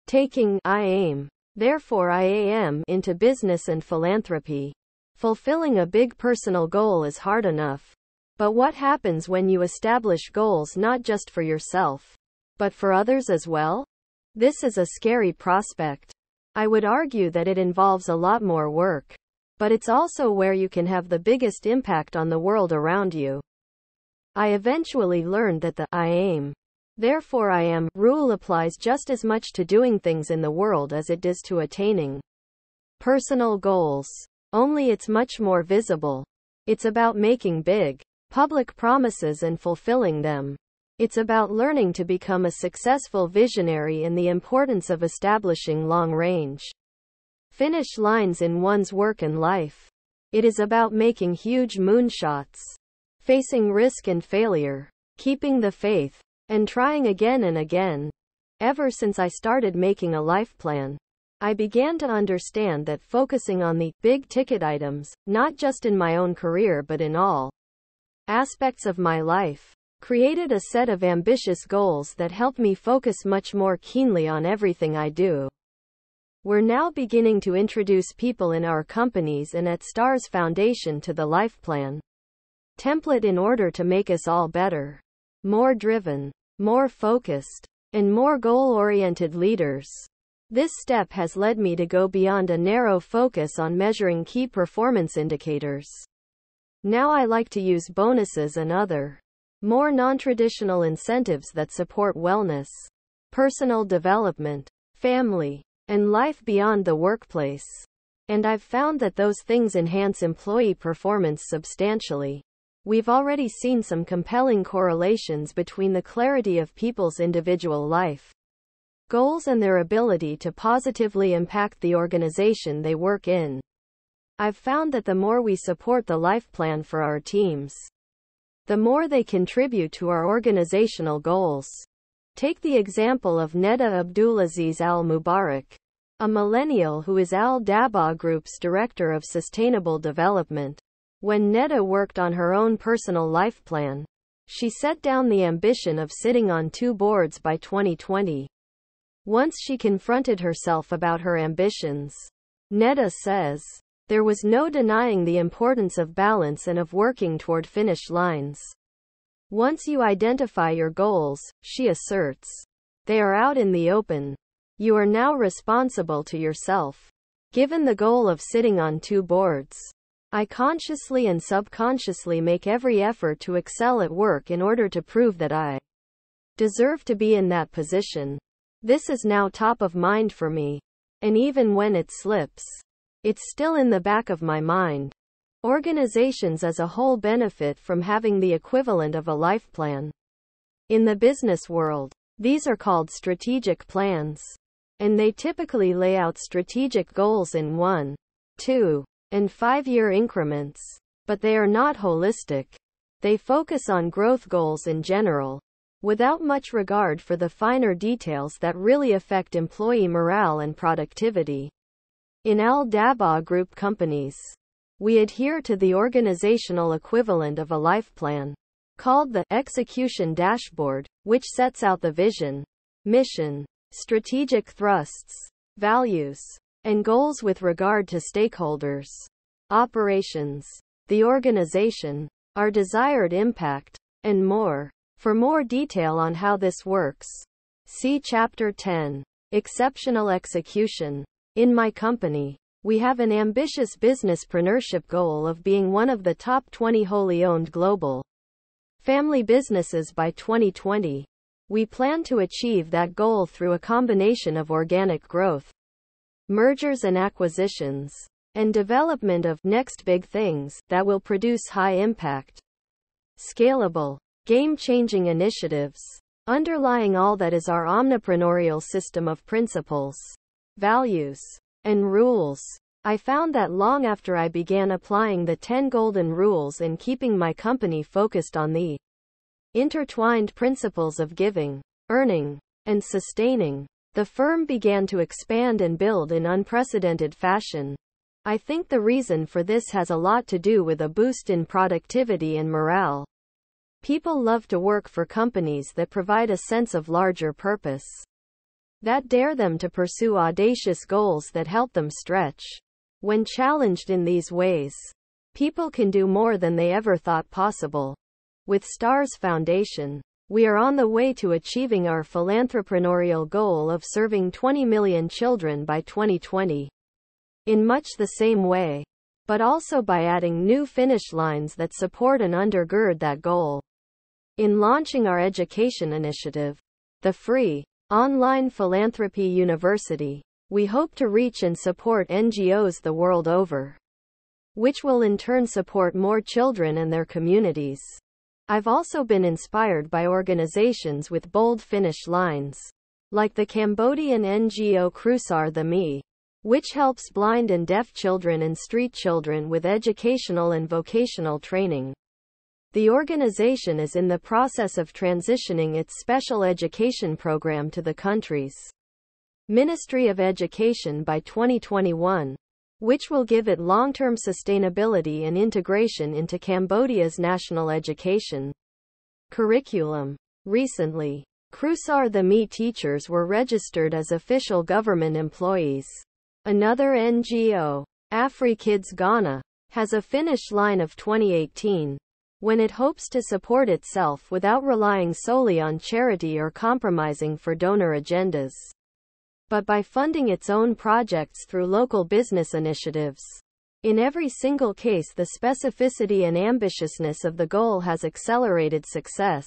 Taking I aim, therefore I am into business and philanthropy. Fulfilling a big personal goal is hard enough. But what happens when you establish goals not just for yourself, but for others as well? This is a scary prospect. I would argue that it involves a lot more work. But it's also where you can have the biggest impact on the world around you. I eventually learned that the I aim, therefore I am rule applies just as much to doing things in the world as it does to attaining personal goals. Only it's much more visible. It's about making big, public promises and fulfilling them. It's about learning to become a successful visionary and the importance of establishing long-range finish lines in one's work and life. It is about making huge moonshots, facing risk and failure, keeping the faith, and trying again and again. Ever since I started making a life plan, I began to understand that focusing on the big ticket items, not just in my own career but in all aspects of my life, created a set of ambitious goals that help me focus much more keenly on everything I do. We're now beginning to introduce people in our companies and at STARS Foundation to the life plan template in order to make us all better, more driven, more focused, and more goal-oriented leaders. This step has led me to go beyond a narrow focus on measuring key performance indicators. Now I like to use bonuses and other, more non-traditional incentives that support wellness, personal development, family, and life beyond the workplace. And I've found that those things enhance employee performance substantially. We've already seen some compelling correlations between the clarity of people's individual life goals and their ability to positively impact the organization they work in. I've found that the more we support the life plan for our teams, the more they contribute to our organizational goals. Take the example of Neda Abdulaziz Al-Mubarak, a millennial who is Al-Daba Group's Director of Sustainable Development. When Neda worked on her own personal life plan, she set down the ambition of sitting on 2 boards by 2020. Once she confronted herself about her ambitions, Neda says, there was no denying the importance of balance and of working toward finish lines. Once you identify your goals, she asserts, they are out in the open. You are now responsible to yourself. Given the goal of sitting on 2 boards, I consciously and subconsciously make every effort to excel at work in order to prove that I deserve to be in that position. This is now top of mind for me. And even when it slips, it's still in the back of my mind. Organizations as a whole benefit from having the equivalent of a life plan. In the business world, these are called strategic plans. And they typically lay out strategic goals in 1, 2, and 5-year increments. But they are not holistic. They focus on growth goals in general, without much regard for the finer details that really affect employee morale and productivity. In Al-Daba Group companies, we adhere to the organizational equivalent of a life plan, called the Execution Dashboard, which sets out the vision, mission, strategic thrusts, values, and goals with regard to stakeholders, operations, the organization, our desired impact, and more. For more detail on how this works, see Chapter 10, Exceptional Execution. In my company, we have an ambitious businesspreneurship goal of being one of the top 20 wholly owned global family businesses by 2020. We plan to achieve that goal through a combination of organic growth, mergers and acquisitions, and development of next big things that will produce high impact, scalable, game-changing initiatives. Underlying all that is our omnipreneurial system of principles, values, and rules. I found that long after I began applying the 10 golden rules and keeping my company focused on the intertwined principles of giving, earning, and sustaining, the firm began to expand and build in unprecedented fashion. I think the reason for this has a lot to do with a boost in productivity and morale. People love to work for companies that provide a sense of larger purpose. that dare them to pursue audacious goals that help them stretch. When challenged in these ways, people can do more than they ever thought possible. With STARS Foundation, we are on the way to achieving our philanthropreneurial goal of serving 20 million children by 2020. In much the same way, but also by adding new finish lines that support and undergird that goal. In launching our education initiative, the free online philanthropy university, we hope to reach and support NGOs the world over, which will in turn support more children and their communities. I've also been inspired by organizations with bold finish lines, like the Cambodian NGO Krusar the Me, which helps blind and deaf children and street children with educational and vocational training. The organization is in the process of transitioning its special education program to the country's Ministry of Education by 2021, which will give it long-term sustainability and integration into Cambodia's national education curriculum. Recently, Krusar the Me teachers were registered as official government employees. Another NGO, AfriKids Ghana, has a finish line of 2018, when it hopes to support itself without relying solely on charity or compromising for donor agendas, but by funding its own projects through local business initiatives. In every single case, the specificity and ambitiousness of the goal has accelerated success.